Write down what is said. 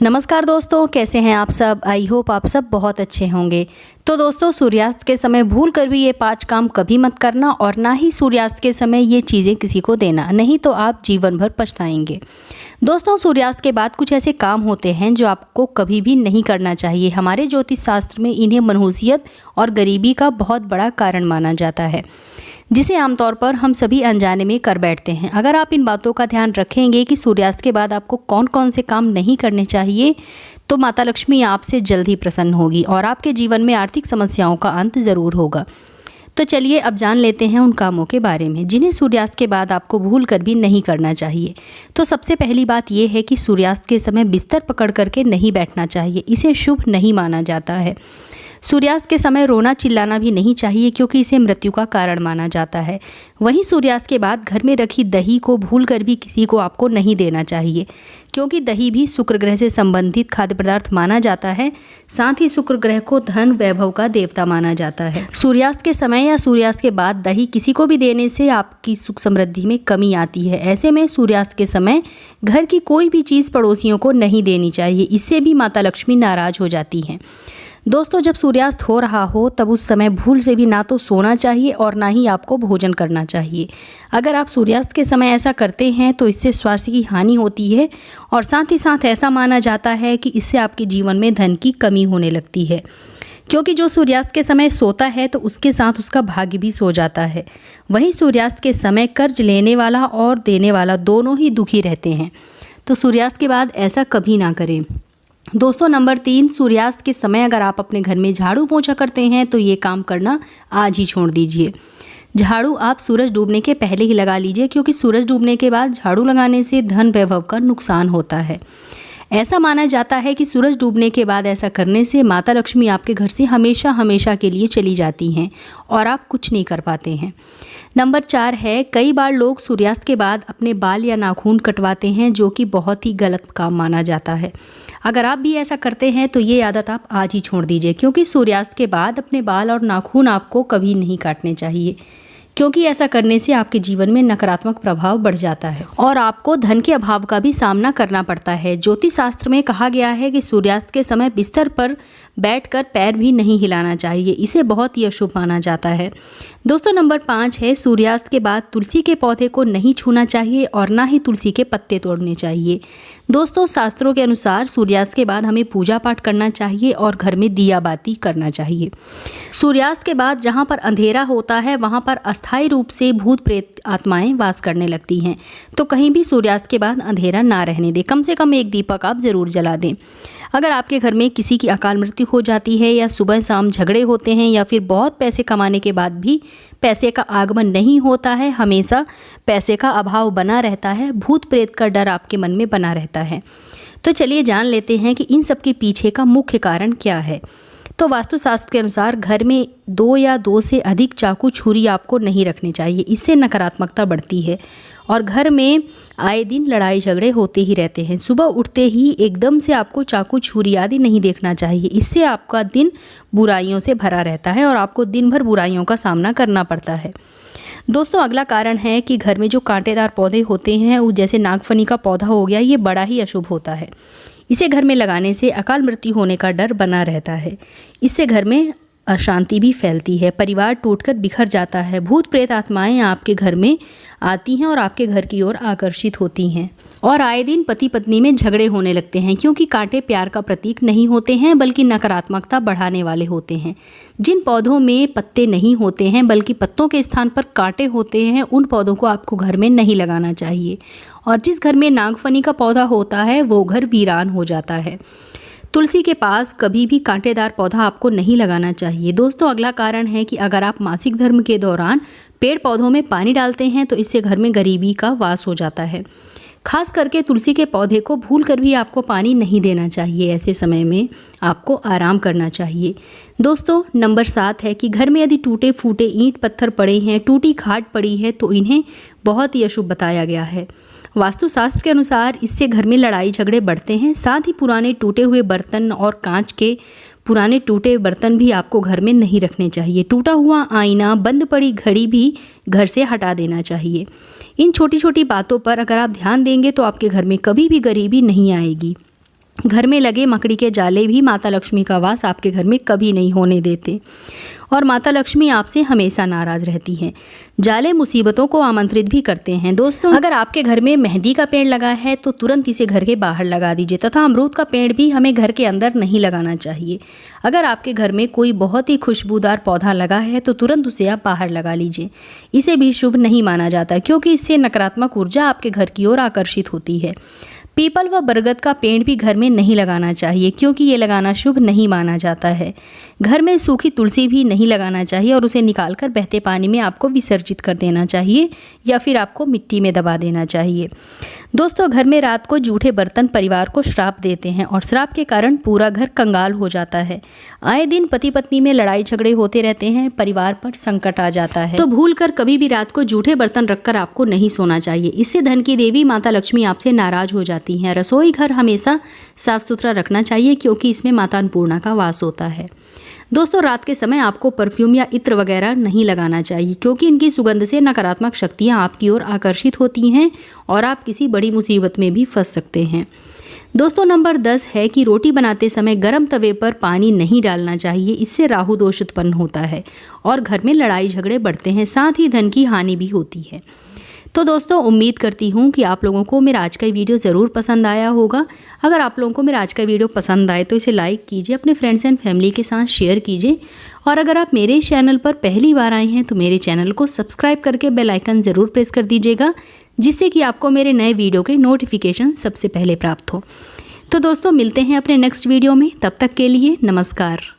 नमस्कार दोस्तों, कैसे हैं आप सब। आई होप आप सब बहुत अच्छे होंगे। तो दोस्तों, सूर्यास्त के समय भूल कर भी ये 5 काम कभी मत करना और ना ही सूर्यास्त के समय ये चीज़ें किसी को देना, नहीं तो आप जीवन भर पछताएंगे। दोस्तों, सूर्यास्त के बाद कुछ ऐसे काम होते हैं जो आपको कभी भी नहीं करना चाहिए। हमारे ज्योतिष शास्त्र में इन्हें मनहूसियत और गरीबी का बहुत बड़ा कारण माना जाता है, जिसे आमतौर पर हम सभी अनजाने में कर बैठते हैं। अगर आप इन बातों का ध्यान रखेंगे कि सूर्यास्त के बाद आपको कौन कौन से काम नहीं करने चाहिए, तो माता लक्ष्मी आपसे जल्द ही प्रसन्न होगी और आपके जीवन में आर्थिक समस्याओं का अंत ज़रूर होगा। तो चलिए अब जान लेते हैं उन कामों के बारे में जिन्हें सूर्यास्त के बाद आपको भूल कर भी नहीं करना चाहिए। तो सबसे पहली बात यह है कि सूर्यास्त के समय बिस्तर पकड़ करके नहीं बैठना चाहिए, इसे शुभ नहीं माना जाता है। सूर्यास्त के समय रोना चिल्लाना भी नहीं चाहिए, क्योंकि इसे मृत्यु का कारण माना जाता है। वहीं सूर्यास्त के बाद घर में रखी दही को भूल कर भी किसी को आपको नहीं देना चाहिए, क्योंकि दही भी शुक्र ग्रह से संबंधित खाद्य पदार्थ माना जाता है। साथ ही शुक्र ग्रह को धन वैभव का देवता माना जाता है। सूर्यास्त के समय या सूर्यास्त के बाद दही किसी को भी देने से आपकी सुख समृद्धि में कमी आती है। ऐसे में सूर्यास्त के समय घर की कोई भी चीज़ पड़ोसियों को नहीं देनी चाहिए, इससे भी माता लक्ष्मी नाराज हो जाती हैं। दोस्तों, जब सूर्यास्त हो रहा हो तब उस समय भूल से भी ना तो सोना चाहिए और ना ही आपको भोजन करना चाहिए। अगर आप सूर्यास्त के समय ऐसा करते हैं तो इससे स्वास्थ्य की हानि होती है और साथ ही साथ ऐसा माना जाता है कि इससे आपके जीवन में धन की कमी होने लगती है, क्योंकि जो सूर्यास्त के समय सोता है तो उसके साथ उसका भाग्य भी सो जाता है। वहीं सूर्यास्त के समय कर्ज लेने वाला और देने वाला दोनों ही दुखी रहते हैं। तो सूर्यास्त के बाद ऐसा कभी ना करें। दोस्तों, नंबर 3, सूर्यास्त के समय अगर आप अपने घर में झाड़ू पोंछा करते हैं तो ये काम करना आज ही छोड़ दीजिए। झाड़ू आप सूरज डूबने के पहले ही लगा लीजिए, क्योंकि सूरज डूबने के बाद झाड़ू लगाने से धन वैभव का नुकसान होता है। ऐसा माना जाता है कि सूरज डूबने के बाद ऐसा करने से माता लक्ष्मी आपके घर से हमेशा हमेशा के लिए चली जाती हैं और आप कुछ नहीं कर पाते हैं। नंबर 4 है, कई बार लोग सूर्यास्त के बाद अपने बाल या नाखून कटवाते हैं, जो कि बहुत ही गलत काम माना जाता है। अगर आप भी ऐसा करते हैं तो ये आदत आप आज ही छोड़ दीजिए, क्योंकि सूर्यास्त के बाद अपने बाल और नाखून आपको कभी नहीं काटने चाहिए, क्योंकि ऐसा करने से आपके जीवन में नकारात्मक प्रभाव बढ़ जाता है और आपको धन के अभाव का भी सामना करना पड़ता है। ज्योतिष शास्त्र में कहा गया है कि सूर्यास्त के समय बिस्तर पर बैठकर पैर भी नहीं हिलाना चाहिए, इसे बहुत ही अशुभ माना जाता है। दोस्तों, नंबर 5 है, सूर्यास्त के बाद तुलसी के पौधे को नहीं छूना चाहिए और ना ही तुलसी के पत्ते तोड़ने चाहिए। दोस्तों, शास्त्रों के अनुसार सूर्यास्त के बाद हमें पूजा पाठ करना चाहिए और घर में दिया बाती करना चाहिए। सूर्यास्त के बाद जहाँ पर अंधेरा होता है वहाँ पर अस्थायी रूप से भूत प्रेत आत्माएं वास करने लगती हैं। तो कहीं भी सूर्यास्त के बाद अंधेरा ना रहने दें, कम से कम एक दीपक आप ज़रूर जला दें। अगर आपके घर में किसी की अकाल मृत्यु हो जाती है या सुबह शाम झगड़े होते हैं या फिर बहुत पैसे कमाने के बाद भी पैसे का आगमन नहीं होता है, हमेशा पैसे का अभाव बना रहता है, भूत प्रेत का डर आपके मन में बना रहता है, तो चलिए जान लेते हैं कि इन सब के पीछे का मुख्य कारण क्या है। तो वास्तुशास्त्र के अनुसार घर में 2 या 2 से अधिक चाकू छुरी आपको नहीं रखने चाहिए, इससे नकारात्मकता बढ़ती है और घर में आए दिन लड़ाई झगड़े होते ही रहते हैं। सुबह उठते ही एकदम से आपको चाकू छुरी आदि नहीं देखना चाहिए, इससे आपका दिन बुराइयों से भरा रहता है और आपको दिन भर बुराइयों का सामना करना पड़ता है। दोस्तों, अगला कारण है कि घर में जो कांटेदार पौधे होते हैं, वो जैसे नागफनी का पौधा हो गया, ये बड़ा ही अशुभ होता है। इसे घर में लगाने से अकाल मृत्यु होने का डर बना रहता है। इससे घर में अशांति भी फैलती है, परिवार टूटकर बिखर जाता है, भूत प्रेत आत्माएं आपके घर में आती हैं और आपके घर की ओर आकर्षित होती हैं और आए दिन पति पत्नी में झगड़े होने लगते हैं, क्योंकि कांटे प्यार का प्रतीक नहीं होते हैं बल्कि नकारात्मकता बढ़ाने वाले होते हैं। जिन पौधों में पत्ते नहीं होते हैं बल्कि पत्तों के स्थान पर कांटे होते हैं, उन पौधों को आपको घर में नहीं लगाना चाहिए और जिस घर में नागफनी का पौधा होता है वो घर वीरान हो जाता है। तुलसी के पास कभी भी कांटेदार पौधा आपको नहीं लगाना चाहिए। दोस्तों, अगला कारण है कि अगर आप मासिक धर्म के दौरान पेड़ पौधों में पानी डालते हैं तो इससे घर में गरीबी का वास हो जाता है। खास करके तुलसी के पौधे को भूल कर भी आपको पानी नहीं देना चाहिए, ऐसे समय में आपको आराम करना चाहिए। दोस्तों, नंबर 7 है कि घर में यदि टूटे फूटे ईंट पत्थर पड़े हैं, टूटी खाट पड़ी है, तो इन्हें बहुत ही अशुभ बताया गया है। वास्तुशास्त्र के अनुसार इससे घर में लड़ाई झगड़े बढ़ते हैं। साथ ही पुराने टूटे हुए बर्तन और कांच के पुराने टूटे बर्तन भी आपको घर में नहीं रखने चाहिए। टूटा हुआ आईना, बंद पड़ी घड़ी भी घर से हटा देना चाहिए। इन छोटी छोटी बातों पर अगर आप ध्यान देंगे तो आपके घर में कभी भी गरीबी नहीं आएगी। घर में लगे मकड़ी के जाले भी माता लक्ष्मी का वास आपके घर में कभी नहीं होने देते और माता लक्ष्मी आपसे हमेशा नाराज़ रहती हैं। जाले मुसीबतों को आमंत्रित भी करते हैं। दोस्तों, अगर आपके घर में मेहंदी का पेड़ लगा है तो तुरंत इसे घर के बाहर लगा दीजिए तथा अमरूद का पेड़ भी हमें घर के अंदर नहीं लगाना चाहिए। अगर आपके घर में कोई बहुत ही खुशबूदार पौधा लगा है तो तुरंत उसे आप बाहर लगा लीजिए। इसे भी शुभ नहीं माना जाता क्योंकि इससे नकारात्मक ऊर्जा आपके घर की ओर आकर्षित होती है। पीपल व बरगद का पेड़ भी घर में नहीं लगाना चाहिए क्योंकि ये लगाना शुभ नहीं माना जाता है। घर में सूखी तुलसी भी नहीं लगाना चाहिए और उसे निकालकर बहते पानी में आपको विसर्जित कर देना चाहिए या फिर आपको मिट्टी में दबा देना चाहिए। दोस्तों, घर में रात को जूठे बर्तन परिवार को श्राप देते हैं और श्राप के कारण पूरा घर कंगाल हो जाता है। आए दिन पति पत्नी में लड़ाई झगड़े होते रहते हैं, परिवार पर संकट आ जाता है। तो भूल कर कभी भी रात को जूठे बर्तन रखकर आपको नहीं सोना चाहिए। इससे धन की देवी माता लक्ष्मी आपसे नाराज हो जाती हैं। रसोई घर हमेशा साफ सुथरा रखना चाहिए क्योंकि इसमें माता अन्नपूर्णा का वास होता है। दोस्तों, रात के समय आपको परफ्यूम या इत्र वगैरह नहीं लगाना चाहिए क्योंकि इनकी सुगंध से नकारात्मक शक्तियां आपकी ओर आकर्षित होती हैं और आप किसी बड़ी मुसीबत में भी फंस सकते हैं। दोस्तों, नंबर 10 है कि रोटी बनाते समय गर्म तवे पर पानी नहीं डालना चाहिए। इससे राहु दोष उत्पन्न होता है और घर में लड़ाई झगड़े बढ़ते हैं, साथ ही धन की हानि भी होती है। तो दोस्तों, उम्मीद करती हूँ कि आप लोगों को मेरा आज का वीडियो ज़रूर पसंद आया होगा। अगर आप लोगों को मेरा आज का वीडियो पसंद आए तो इसे लाइक कीजिए, अपने फ्रेंड्स एंड फैमिली के साथ शेयर कीजिए और अगर आप मेरे चैनल पर पहली बार आए हैं तो मेरे चैनल को सब्सक्राइब करके बेल आइकन ज़रूर प्रेस कर दीजिएगा जिससे कि आपको मेरे नए वीडियो के नोटिफिकेशन सबसे पहले प्राप्त हो। तो दोस्तों, मिलते हैं अपने नेक्स्ट वीडियो में। तब तक के लिए नमस्कार।